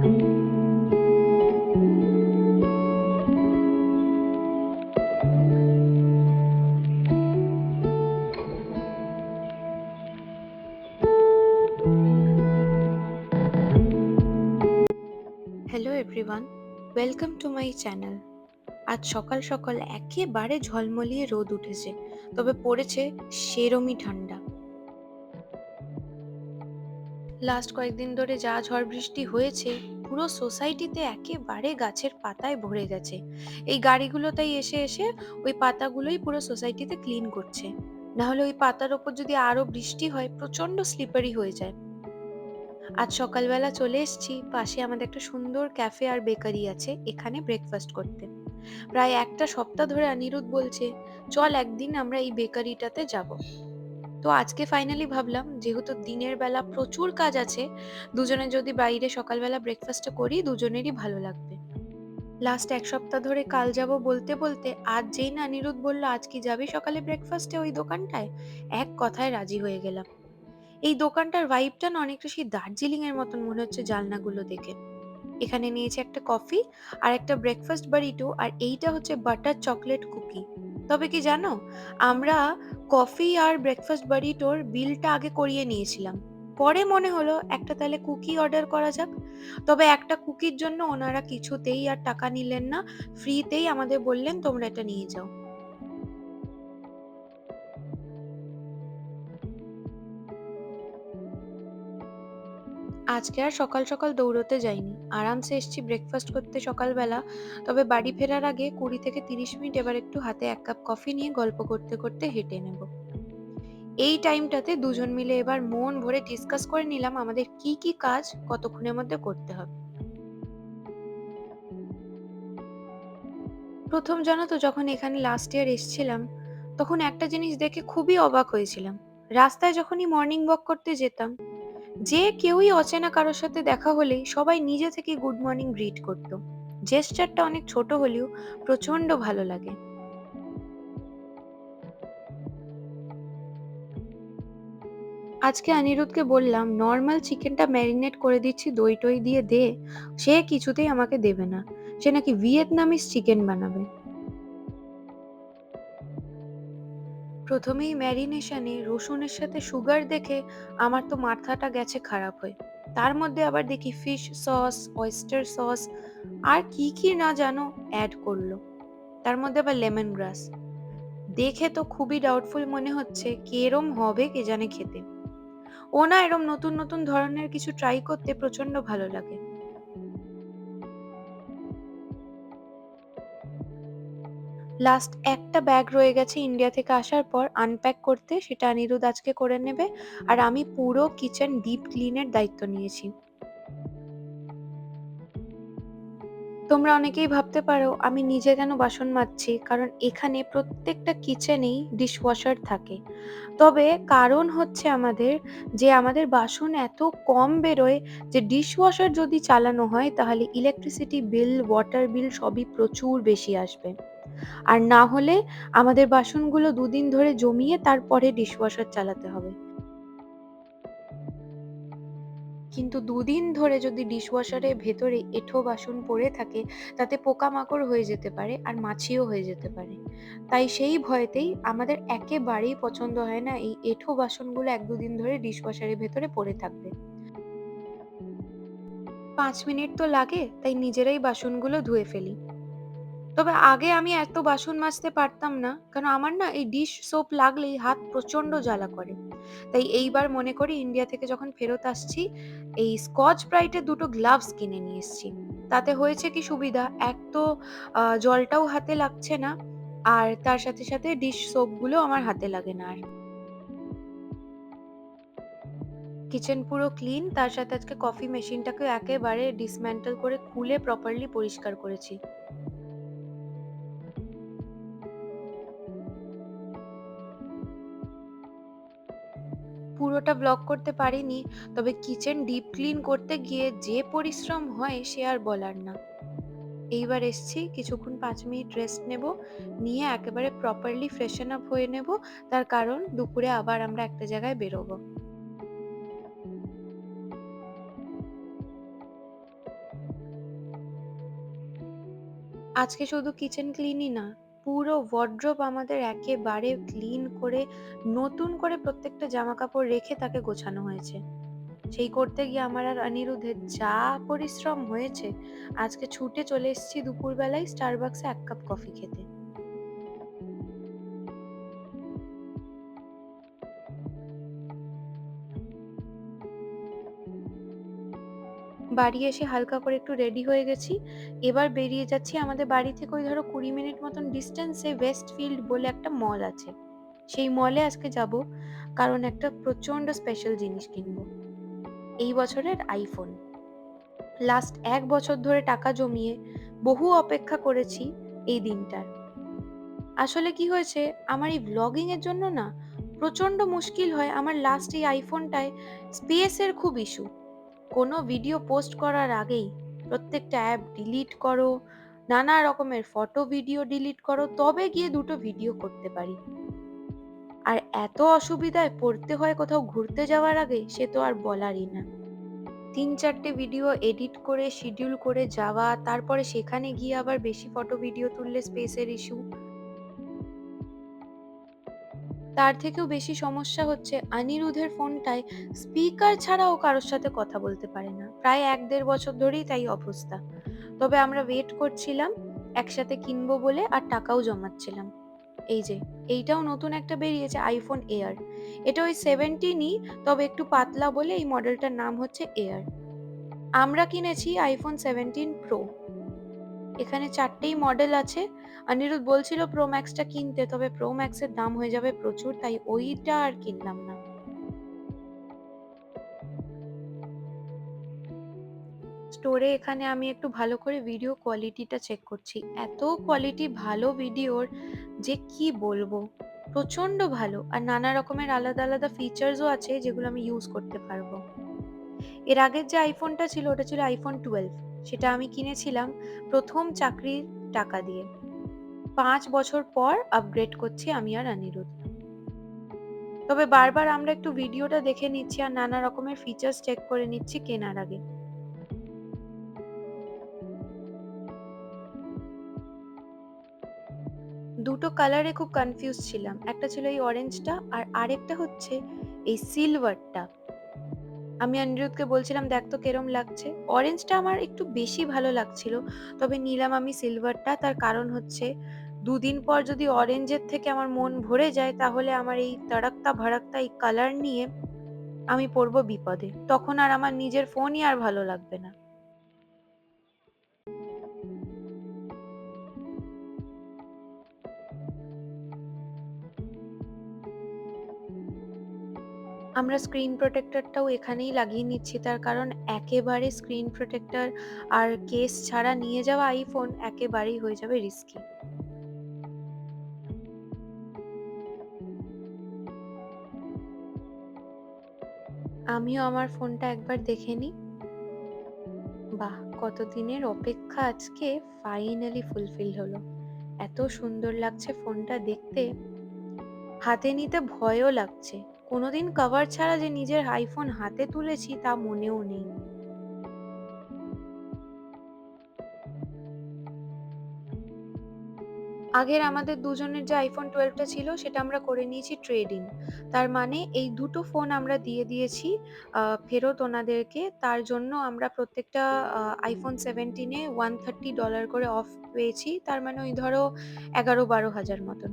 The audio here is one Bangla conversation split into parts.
Hello everyone, welcome to my channel. আজ সকাল সকাল একেবারে ঝলমলিয়ে রোদ উঠেছে, তবে পড়েছে সেরমই ঠান্ডা। লাস্ট কয়েকদিন ধরে যা ঝড় বৃষ্টি হয়েছে, পুরো সোসাইটিতে একেবারে গাছের পাতায় ভরে গেছে। এই গাড়িগুলো তাই এসে এসে ওই পাতাগুলোই পুরো সোসাইটিতে ক্লিন করছে। না হলে ওই পাতার ওপর যদি আরো বৃষ্টি হয়, প্রচন্ড স্লিপারি হয়ে যায়। আজ সকালবেলা চলে এসেছি, পাশে আমাদের একটা সুন্দর ক্যাফে আর বেকারি আছে, এখানে ব্রেকফাস্ট করতে। প্রায় একটা সপ্তাহ ধরে অনিরুদ্ধ বলছে, চল একদিন আমরা এই বেকারিটাতে যাব। তো আজকে ফাইনালি ভাবলাম, যেহেতু দিনের বেলা প্রচুর কাজ আছে, দুজনে যদি বাইরে সকালবেলা ব্রেকফাস্টটা করি, দুজনেরই ভালো লাগবে। লাস্ট এক সপ্তাহ ধরে কাল যাব বলতে বলতে আজ যেই না অনিরুদ্ধ বললো আজ কি যাবি সকালে ব্রেকফাস্টে ওই দোকানটায়, এক কথায় রাজি হয়ে গেলাম। এই দোকানটার ভাইবটা না অনেকটা সেই দার্জিলিং এর মতন মনে হচ্ছে জানলাগুলো দেখে। এখানে নিয়েছে একটা কফি আর একটা ব্রেকফাস্ট বারিটো, আর এইটা হচ্ছে বাটার চকলেট কুকি। তবে কি জানো, আমরা কফি আর ব্রেকফাস্ট বারিটোর বিলটা আগে করিয়ে নিয়েছিলাম। পরে মনে হলো একটা তাহলে কুকি অর্ডার করা যাক। তবে একটা কুকির জন্য ওনারা কিছুতেই আর টাকা নিলেন না, ফ্রিতেই আমাদের বললেন তোমরা এটা নিয়ে যাও। আজকে আর সকাল সকাল দৌড়তে যাইনি, আরামসে এসেছি ব্রেকফাস্ট করতে সকালবেলা। তবে বাড়ি ফেরার আগে 20 থেকে 30 মিনিট এবার একটু হাতে এক কাপ কফি নিয়ে গল্প করতে করতে হেঁটে নেব। এই টাইমটাতে দুজন মিলে এবার মন ভরে ডিসকাস করে নিলাম আমাদের কি কি কাজ কতক্ষণের মধ্যে করতে হবে। প্রথম জানো তো, যখন এখানে লাস্ট ইয়ার এসেছিলাম, তখন একটা জিনিস দেখে খুবই অবাক হয়েছিলাম। রাস্তায় যখনই মর্নিং ওয়াক করতে যেতাম, যে কেউই অচেনা কারোর সাথে দেখা হলেই সবাই নিজে থেকে গুড মর্নিং গ্রিট করতো। জেস্টারটা অনেক ছোট হলেও প্রচন্ড ভালো লাগে। আজকে অনিরুদ্ধকে বললাম নর্মাল চিকেনটা ম্যারিনেট করে দিচ্ছি, দই টই দিয়ে দে। সে কিছুতেই আমাকে দেবে না, সে নাকি ভিয়েতনামিজ চিকেন বানাবে। প্রথমেই ম্যারিনেশনে রসুনের সাথে সুগার দেখে আমার তো মাথাটা গেছে খারাপ হয়ে। তার মধ্যে আবার দেখি ফিশ সস, অয়েস্টার সস আর কি কি না জানো অ্যাড করলো। তার মধ্যে আবার লেমন গ্রাস। দেখে তো খুবই ডাউটফুল মনে হচ্ছে, কিরম হবে কে জানে খেতে। ও না এরম নতুন নতুন ধরনের কিছু ট্রাই করতে প্রচন্ড ভালো লাগে। লাস্ট একটা ব্যাগ রয়ে গেছে ইন্ডিয়া থেকে আসার পর আনপ্যাক করতে, সেটা অনিরুদ্ধ আজকে করে নেবে। আর আমি পুরো কিচেন ডিপ ক্লিনের দায়িত্ব নিয়েছি। তোমরা অনেকেই ভাবতে পারো আমি নিজে কেন বাসন মাজছি, কারণ এখানে প্রত্যেকটা কিচেনেই ডিশওয়াশার থাকে। তবে কারণ হচ্ছে আমাদের, যে আমাদের বাসন এত কম বেরোয়, যে ডিশওয়াশার যদি চালানো হয় তাহলে ইলেকট্রিসিটি বিল, ওয়াটার বিল সবই প্রচুর বেশি আসবে। আর না হলে আমাদের বাসনগুলো দুদিন ধরে জমিয়ে তারপরে ডিশওয়াশার চালাতে হবে। কিন্তু দুদিন ধরে যদি ডিশওয়াশারের ভেতরে এঁঠো বাসন পড়ে থাকে, তাতে পোকামাকড় হয়ে যেতে পারে আর মাছিও হয়ে যেতে পারে। তাই সেই ভয়েতেই আমাদের একেবারেই পছন্দ হয় না এই এঁঠো বাসনগুলো 1-2 দিন ধরে ডিশওয়াশারের ভেতরে পড়ে থাকবে। 5 মিনিট তো লাগে, তাই নিজেরাই বাসনগুলো ধুয়ে ফেলি। তবে আগে আমি এত বাসন মাজতে পারতাম না, কারণ আমার না এই ডিশ সোপ লাগলেই হাত প্রচন্ড জ্বালা করে। তাই এইবার মনে করি ইন্ডিয়া থেকে যখন ফেরত আসছি, এই স্কচ ব্রাইটের 2টো গ্লাভস কিনে নিয়ে এসেছি। তাতে হয়েছে কি সুবিধা, এক তো জলটাও হাতে লাগছে না, আর তার সাথে সাথে ডিশ সোপগুলো আমার হাতে লাগে না আর। কিচেন পুরো ক্লিন, তার সাথে আজকে কফি মেশিনটাকে একেবারে ডিসম্যান্টল করে খুলে প্রপারলি পরিষ্কার করেছি। পুরোটা ব্লগ করতে পারিনি, তবে কিচেন ডিপ ক্লিন করতে গিয়ে যে পরিশ্রম হয় সে আর বলার না। এইবার এসছি, কিছুক্ষণ 5 মিনিট রেস্ট নেব, নিয়ে একেবারে প্রপারলি ফ্রেশন আপ হয়ে নেব। তার কারণ দুপুরে আবার আমরা একটা জায়গায় বেরোবো। আজকে শুধু কিচেন ক্লিনই না, পুরো ওয়ার্ড্রোব আমাদের একেবারে ক্লিন করে নতুন করে প্রত্যেকটা জামাকাপড় রেখে তাকে গোছানো হয়েছে। সেই করতে গিয়ে আমার আর অনিরুদ্ধের যা পরিশ্রম হয়েছে, আজকে ছুটে চলে এসেছি দুপুরবেলায় স্টারবাক্সে ১ কাপ কফি খেতে। বাড়ি এসে হালকা করে একটু রেডি হয়ে গেছি। এবার বেরিয়ে যাচ্ছি আমাদের বাড়ি থেকে ওই ধরো ২০ মিনিট মতন ডিস্টেন্সে ওয়েস্টফিল্ড বলে একটা মল আছে। সেই মলে আজকে যাবো, কারণ একটা প্রচন্ড স্পেশাল জিনিস কিনবো। এই বছরের আইফোন। লাস্ট ১ বছর ধরে টাকা জমিয়ে বহু অপেক্ষা করেছি এই দিনটার। আসলে কি হয়েছে, আমার এই ভ্লগিং এর জন্য না প্রচন্ড মুশকিল হয়। আমার লাস্ট এই আইফোনটায় স্পেসের খুব ইস্যু। কোনো ভিডিও পোস্ট করার আগেই প্রত্যেকটা অ্যাপ ডিলিট করো, নানা রকমের ফটো ভিডিও ডিলিট করো, তবে গিয়ে দুটো ভিডিও করতে পারি। আর এত অসুবিধায় পড়তে হয় কোথাও ঘুরতে যাওয়ার আগে, সে তো আর বলারই না। ৩-৪টে ভিডিও এডিট করে শিডিউল করে যাওয়া, তারপরে সেখানে গিয়ে আবার বেশি ফটো ভিডিও তুললে স্পেসের ইস্যু। তার থেকেও বেশি সমস্যা হচ্ছে অনিরুদ্ধের ফোনটায় স্পিকার ছাড়া ও কারোর সাথে কথা বলতে পারে না। প্রায় ১-১.৫ বছর ধরেই তাই অবস্থা। তবে আমরা ওয়েট করছিলাম একসাথে কিনবো বলে, আর টাকাও জমাচ্ছিলাম। এই যে, এইটাও নতুন একটা বেরিয়েছে আইফোন এয়ার। এটা ওই 17ই, তবে একটু পাতলা বলে এই মডেলটার নাম হচ্ছে এয়ার। আমরা কিনেছি আইফোন 17 প্রো। এখানে ৪টেই মডেল আছে। অনিরুদ্ধ বলছিল প্রো ম্যাক্সটা কিনতে, তবে প্রো ম্যাক্সের দাম হয়ে যাবে প্রচুর, তাই ওইটা আর কিনলাম না। স্টোরে এখানে আমি একটু ভালো করে ভিডিও কোয়ালিটিটা চেক করছি। এত কোয়ালিটি ভালো ভিডিওর যে কি বলবো, প্রচন্ড ভালো। আর নানা রকমের আলাদা আলাদা ফিচার্সও আছে যেগুলো আমি ইউজ করতে পারবো। এর আগের যে আইফোনটা ছিল ওটা ছিল আইফোন 12। সেটা আমি কিনেছিলাম প্রথম চাকরির টাকা দিয়ে। ৫ বছর পর আপগ্রেড করছি আমি আর অনিরুদ্ধ। তবে বারবার আমরা একটু ভিডিওটা দেখে নিচ্ছি আর নানা রকমের ফিচার্স চেক করে নিচ্ছি কেনার আগে। দুটো কালারে খুব কনফিউজ ছিলাম। একটা ছিল এই অরেঞ্জটা, আর আরেকটা হচ্ছে এই সিলভারটা। আমি অনিরুদ্ধকে বলছিলাম দেখ তো কেরম লাগছে। অরেঞ্জটা আমার একটু বেশি ভালো লাগছিল, তবে নিলাম আমি সিলভারটা। তার কারণ হচ্ছে ২ দিন পর যদি অরেঞ্জের থেকে আমার মন ভরে যায়, তাহলে আমার এই তাড়াক্তা ভাড়াক্তা এই কালার নিয়ে আমি পড়বো বিপদে। তখন আর আমার নিজের ফোনই আর ভালো লাগবে না। আমরা স্ক্রিন প্রোটেক্টরটাও এখানেই লাগিয়ে নিচ্ছি, তার কারণ একেবারে স্ক্রিন প্রোটেক্টর আর কেস ছাড়া নিয়ে যাওয়া আইফোন একেবারেই হয়ে যাবে রিস্কি। আমিও আমার ফোনটা একবার দেখে নিই। বাহ! কতদিনের অপেক্ষা আজকে ফাইনালি ফুলফিল হলো। এত সুন্দর লাগছে ফোনটা দেখতে, হাতে নিতে ভয়ও লাগছে। কোনোদিন কভার ছাড়া যে নিজের আইফোন হাতে তুলেছি তা মনেও নেই। আগের আমাদের দুজনের যে আইফোন 12 টা ছিল সেটা আমরা করে নিয়েছি ট্রেড ইন। তার মানে এই দুটো ফোন আমরা দিয়ে দিয়েছি ফেরত ওনাদেরকে। তার জন্য আমরা প্রত্যেকটা আইফোন 17 এ $130 করে অফ পেয়েছি। তার মানে ওই ধরো ১১-১২ হাজার মতন।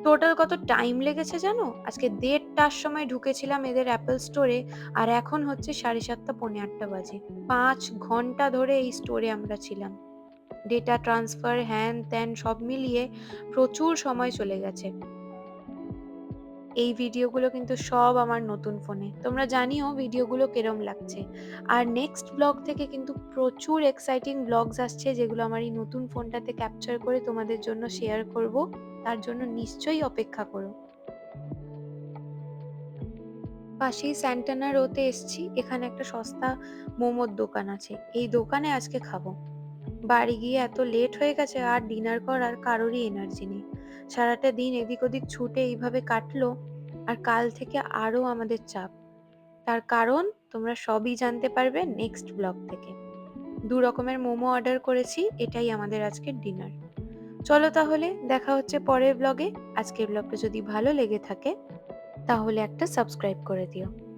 টোটাল কত টাইম লেগেছে জানো? আজকে ১:৩০টার সময় ঢুকেছিলাম এদের অ্যাপল স্টোরে, আর এখন হচ্ছে ৭:৩০ পৌনে ৮টা বাজে। ৫ ঘন্টা ধরে এই স্টোরে আমরা ছিলাম। ডেটা ট্রান্সফার হ্যান-ত্যান সব মিলিয়ে প্রচুর সময় চলে গেছে। এই ভিডিওগুলো কিন্তু সব আমার নতুন ফোনে। তোমরা জানিও ভিডিওগুলো কিরম লাগছে। আর নেক্সট ব্লগ থেকে কিন্তু প্রচুর এক্সাইটিং ব্লগস আসছে, যেগুলো আমার এই নতুন ফোনটাতে ক্যাপচার করে তোমাদের জন্য শেয়ার করব। তার জন্য নিশ্চয়ই অপেক্ষা করো। পাশেই স্যান্টানা রোতে এসছি। এখানে একটা সস্তা মোমোর দোকান আছে। এই দোকানে আজকে খাবো। বাড়ি গিয়ে এত লেট হয়ে গেছে, আর ডিনার করার কারোরই এনার্জি নেই। সারাটা দিন এদিক ওদিক ছুটে এইভাবে কাটলো, আর কাল থেকে আরো আমাদের চাপ। তার কারণ তোমরা সবই জানতে পারবে নেক্সট ব্লগ থেকে। দু রকমের মোমো অর্ডার করেছি, এটাই আমাদের আজকের ডিনার। চলো তাহলে দেখা হচ্ছে পরের ব্লগে। আজকের ব্লগটা যদি ভালো লেগে থাকে তাহলে একটা সাবস্ক্রাইব করে দিও।